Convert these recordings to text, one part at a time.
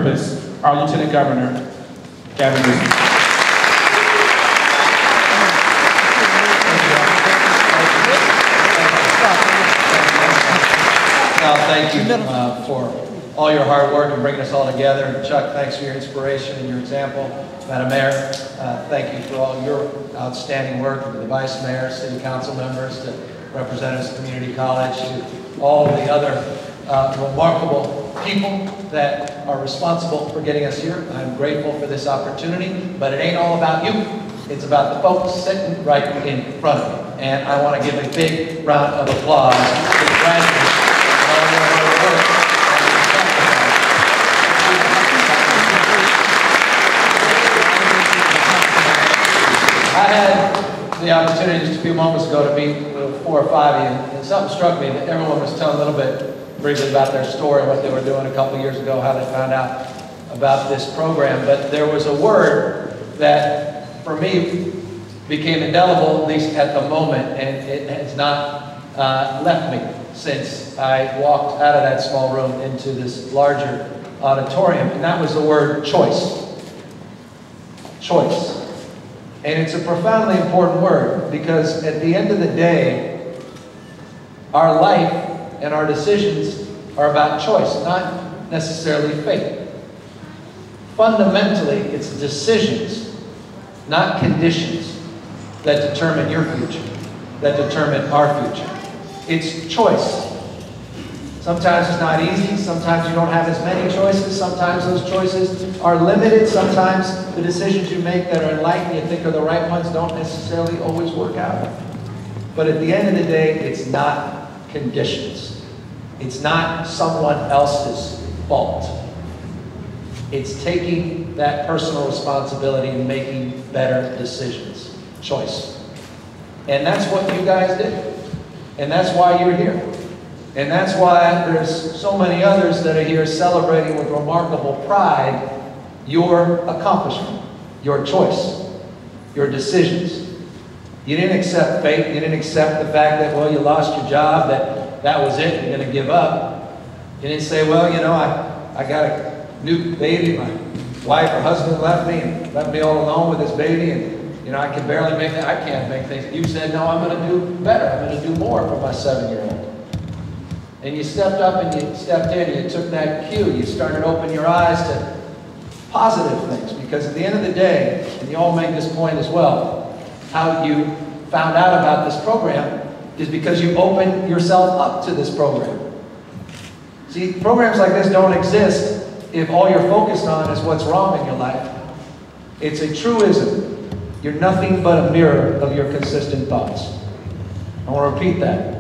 purpose, our Lieutenant Governor, Gavin Newsom. Thank you for all your hard work and bringing us all together. And Chuck, thanks for your inspiration and your example. Madam Mayor, thank you for all your outstanding work. To the Vice Mayor, City Council members, to representatives of Community College, to all of the other remarkable people that are responsible for getting us here. I'm grateful for this opportunity, but it ain't all about you. It's about the folks sitting right in front of me. And I want to give a big round of applause to the graduates. I had the opportunity just a few moments ago to meet with 4 or 5 of you, and something struck me that everyone was telling a little bit briefly about their story, what they were doing a couple years ago, how they found out about this program. But there was a word that, for me, became indelible, at least at the moment, and it has not left me since I walked out of that small room into this larger auditorium, and that was the word choice. Choice. And it's a profoundly important word, because at the end of the day, our life and our decisions are about choice, not necessarily fate. Fundamentally, it's decisions, not conditions, that determine your future, that determine our future. It's choice. Sometimes it's not easy, sometimes you don't have as many choices, sometimes those choices are limited, sometimes the decisions you make that are enlightened, you think are the right ones, don't necessarily always work out. But at the end of the day, it's not conditions. It's not someone else's fault. It's taking that personal responsibility and making better decisions. Choice. And that's what you guys did. And that's why you're here. And that's why there's so many others that are here celebrating with remarkable pride your accomplishment, your choice, your decisions. You didn't accept fate. You didn't accept the fact that, well, you lost your job, that was it, you're going to give up. You didn't say, well, you know, I got a new baby, my wife or husband left me all alone with this baby, and, you know, I can barely make that, I can't make things. You said, no, I'm going to do better. I'm going to do more for my 7-year-old. And you stepped up and you stepped in and you took that cue. You started to open your eyes to positive things, because at the end of the day, and you all make this point as well, how you found out about this program is because you opened yourself up to this program. See, programs like this don't exist if all you're focused on is what's wrong in your life. It's a truism. You're nothing but a mirror of your consistent thoughts. I want to repeat that.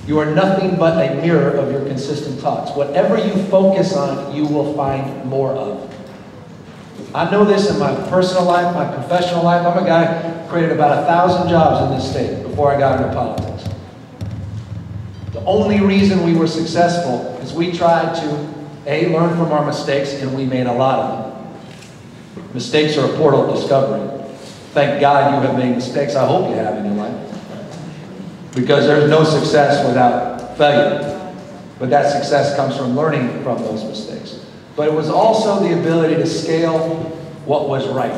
You are nothing but a mirror of your consistent thoughts. Whatever you focus on, you will find more of. I know this in my personal life, my professional life. I'm a guy who created about 1,000 jobs in this state before I got into politics. The only reason we were successful is we tried to, A, learn from our mistakes, and we made a lot of them. Mistakes are a portal of discovery. Thank God you have made mistakes. I hope you have in your life. Because there's no success without failure. But that success comes from learning from those mistakes. But it was also the ability to scale what was right.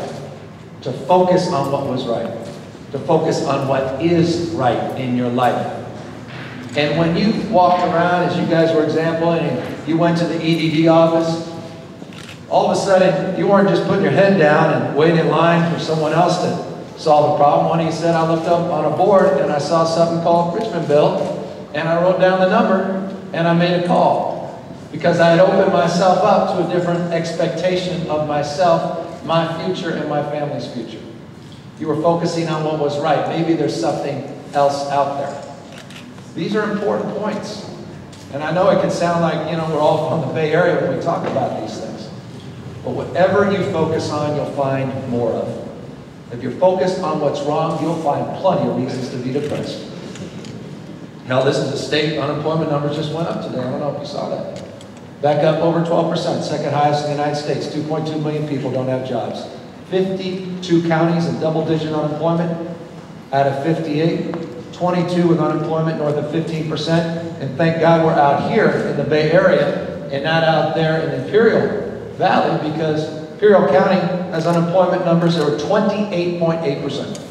To focus on what was right. To focus on what is right in your life. And when you walked around, as you guys were exampling, and you went to the EDD office, all of a sudden, you weren't just putting your head down and waiting in line for someone else to solve a problem. One of you said, I looked up on a board and I saw something called Richmond Build, and I wrote down the number and I made a call, because I had opened myself up to a different expectation of myself, my future, and my family's future. You were focusing on what was right. Maybe there's something else out there. These are important points. And I know it can sound like, you know, we're all from the Bay Area when we talk about these things. But whatever you focus on, you'll find more of. If you're focused on what's wrong, you'll find plenty of reasons to be depressed. Hell, this is the state unemployment numbers just went up today. I don't know if you saw that. Back up over 12%, second highest in the United States. 2.2 million people don't have jobs. 52 counties in double-digit unemployment out of 58. 22 with unemployment north of 15%. And thank God we're out here in the Bay Area and not out there in Imperial Valley, because Imperial County has unemployment numbers that are 28.8%.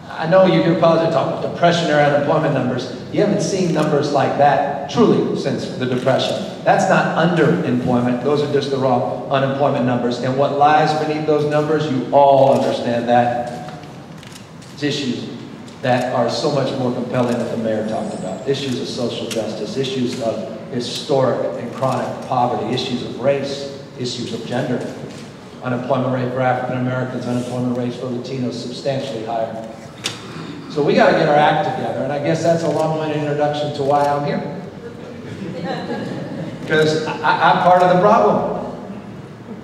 I know you hear politics talk about depressionary unemployment numbers. You haven't seen numbers like that truly since the Depression. That's not underemployment. Those are just the raw unemployment numbers. And what lies beneath those numbers, you all understand that. It's issues that are so much more compelling than the mayor talked about. Issues of social justice, issues of historic and chronic poverty, issues of race, issues of gender. Unemployment rate for African Americans, unemployment rates for Latinos substantially higher. So we got to get our act together, and I guess that's a long-winded introduction to why I'm here. Because I'm part of the problem.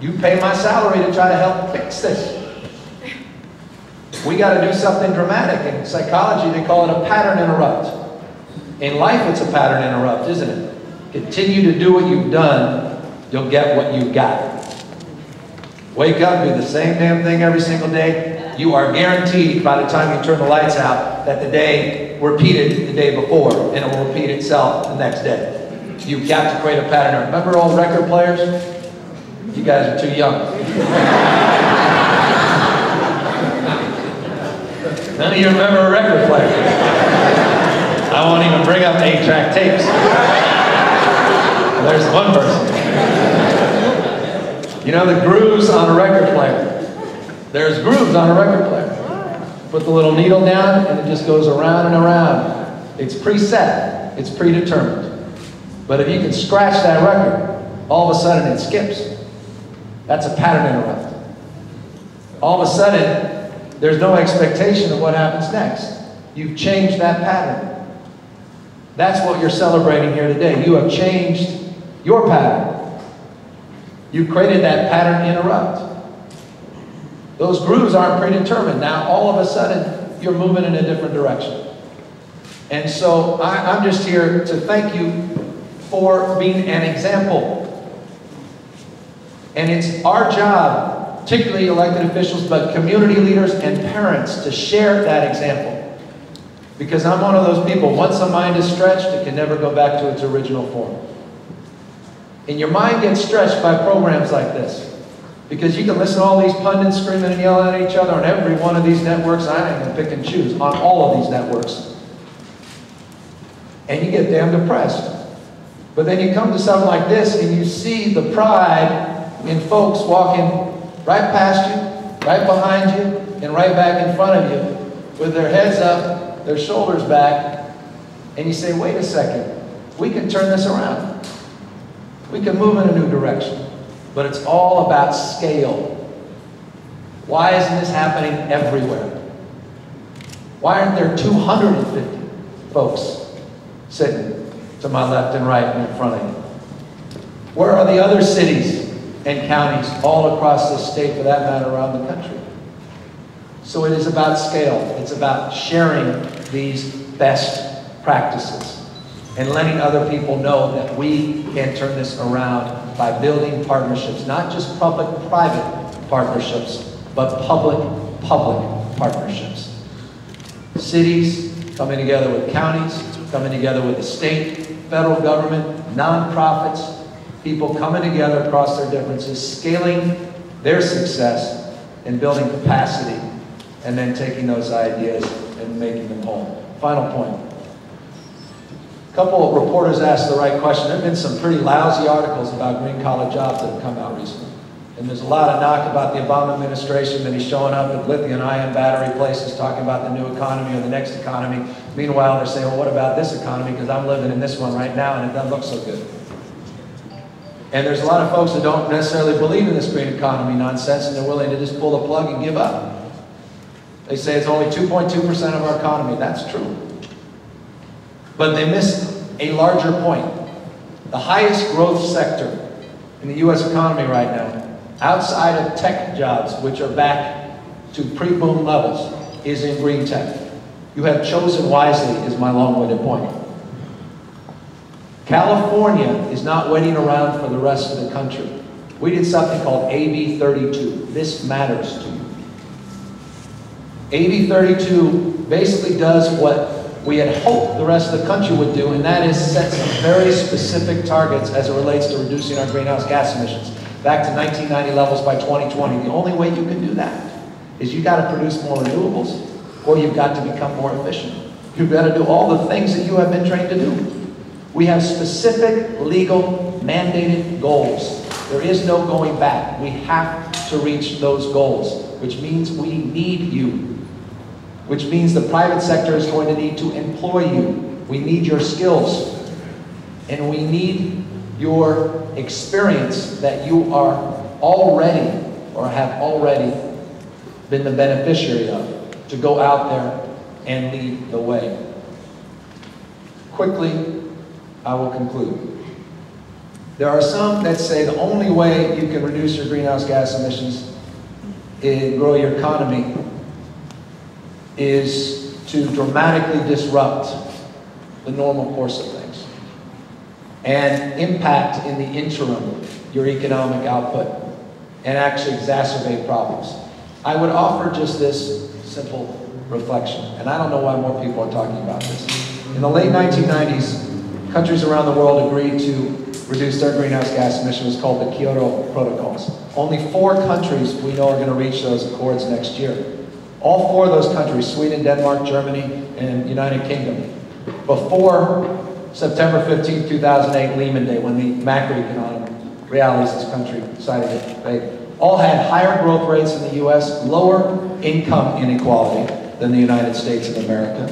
You pay my salary to try to help fix this. We got to do something dramatic. In psychology, they call it a pattern interrupt. In life, it's a pattern interrupt, isn't it? Continue to do what you've done, you'll get what you've got. Wake up, do the same damn thing every single day. You are guaranteed by the time you turn the lights out that the day repeated the day before, and it will repeat itself the next day. You've got to create a pattern. Remember old record players? You guys are too young. None of you remember a record player. I won't even bring up 8-track tapes. There's one person. You know the grooves on a record player? There's grooves on a record player. Put the little needle down and it just goes around and around. It's preset. It's predetermined. But if you can scratch that record, all of a sudden it skips. That's a pattern interrupt. All of a sudden, there's no expectation of what happens next. You've changed that pattern. That's what you're celebrating here today. You have changed your pattern. You've created that pattern interrupt. Those grooves aren't predetermined. Now, all of a sudden, you're moving in a different direction. And so, I'm just here to thank you for being an example. And it's our job, particularly elected officials, but community leaders and parents, to share that example. Because I'm one of those people, once a mind is stretched, it can never go back to its original form. And your mind gets stretched by programs like this. Because you can listen to all these pundits screaming and yelling at each other on every one of these networks. I ain't gonna pick and choose on all of these networks. And you get damn depressed. But then you come to something like this and you see the pride in folks walking right past you, right behind you, and right back in front of you with their heads up, their shoulders back, and you say, wait a second, we can turn this around. We can move in a new direction. But it's all about scale. Why isn't this happening everywhere? Why aren't there 250 folks sitting to my left and right and in front of you? Where are the other cities and counties all across this state, for that matter, around the country? So it is about scale. It's about sharing these best practices and letting other people know that we can turn this around by building partnerships, not just public-private partnerships, but public-public partnerships. Cities coming together with counties, coming together with the state, federal government, nonprofits, people coming together across their differences, scaling their success and building capacity, and then taking those ideas and making them whole. Final point. A couple of reporters asked the right question. There have been some pretty lousy articles about green-collar jobs that have come out recently. And there's a lot of knock about the Obama administration, that he's showing up at lithium-ion battery places talking about the new economy or the next economy. Meanwhile, they're saying, well, what about this economy? Because I'm living in this one right now and it doesn't look so good. And there's a lot of folks that don't necessarily believe in this green economy nonsense, and they're willing to just pull the plug and give up. They say it's only 2.2% of our economy. That's true. But they miss a larger point. The highest growth sector in the U.S. economy right now, outside of tech jobs, which are back to pre-boom levels, is in green tech. You have chosen wisely, is my long-winded point. California is not waiting around for the rest of the country. We did something called AB 32. This matters to you. AB 32 basically does what we had hoped the rest of the country would do, and that is set some very specific targets as it relates to reducing our greenhouse gas emissions back to 1990 levels by 2020. The only way you can do that is you've got to produce more renewables, or you've got to become more efficient. You've got to do all the things that you have been trained to do. We have specific, legal, mandated goals. There is no going back. We have to reach those goals, which means we need you, which means the private sector is going to need to employ you. We need your skills, and we need your experience that you are already or have already been the beneficiary of, to go out there and lead the way. Quickly, I will conclude. There are some that say the only way you can reduce your greenhouse gas emissions and grow your economy is to dramatically disrupt the normal course of things and impact in the interim your economic output and actually exacerbate problems. I would offer just this simple reflection, and I don't know why more people are talking about this. In the late 1990s, countries around the world agreed to reduce their greenhouse gas emissions, called the Kyoto Protocols. Only 4 countries we know are going to reach those accords next year. All 4 of those countries, Sweden, Denmark, Germany, and United Kingdom, before September 15, 2008, Lehman Day, when the macroeconomic realities of this country decided to fade, all had higher growth rates in the U.S., lower income inequality than the United States of America,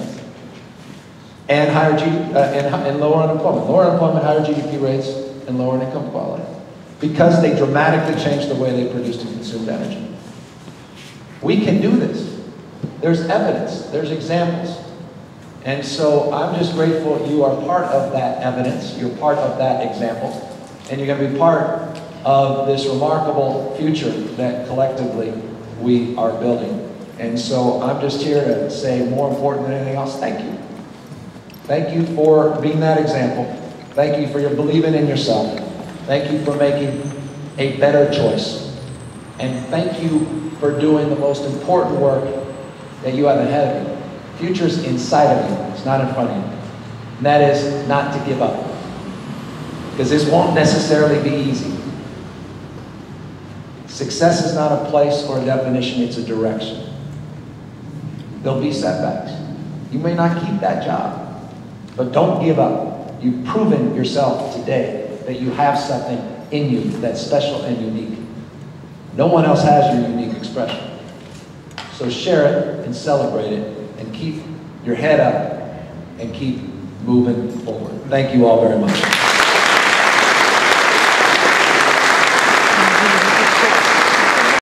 and and lower unemployment. Lower unemployment, higher GDP rates, and lower income quality, because they dramatically changed the way they produced and consumed energy. We can do this. There's evidence, there's examples. And so I'm just grateful you are part of that evidence, you're part of that example, and you're going to be part of this remarkable future that collectively we are building. And so I'm just here to say, more important than anything else, thank you. Thank you for being that example. Thank you for your believing in yourself. Thank you for making a better choice. And thank you for doing the most important work that you have ahead of you. The future's inside of you, it's not in front of you. And that is not to give up. Because this won't necessarily be easy. Success is not a place or a definition, it's a direction. There'll be setbacks. You may not keep that job, but don't give up. You've proven yourself today that you have something in you that's special and unique. No one else has your unique expression. So share it and celebrate it and keep your head up and keep moving forward. Thank you all very much.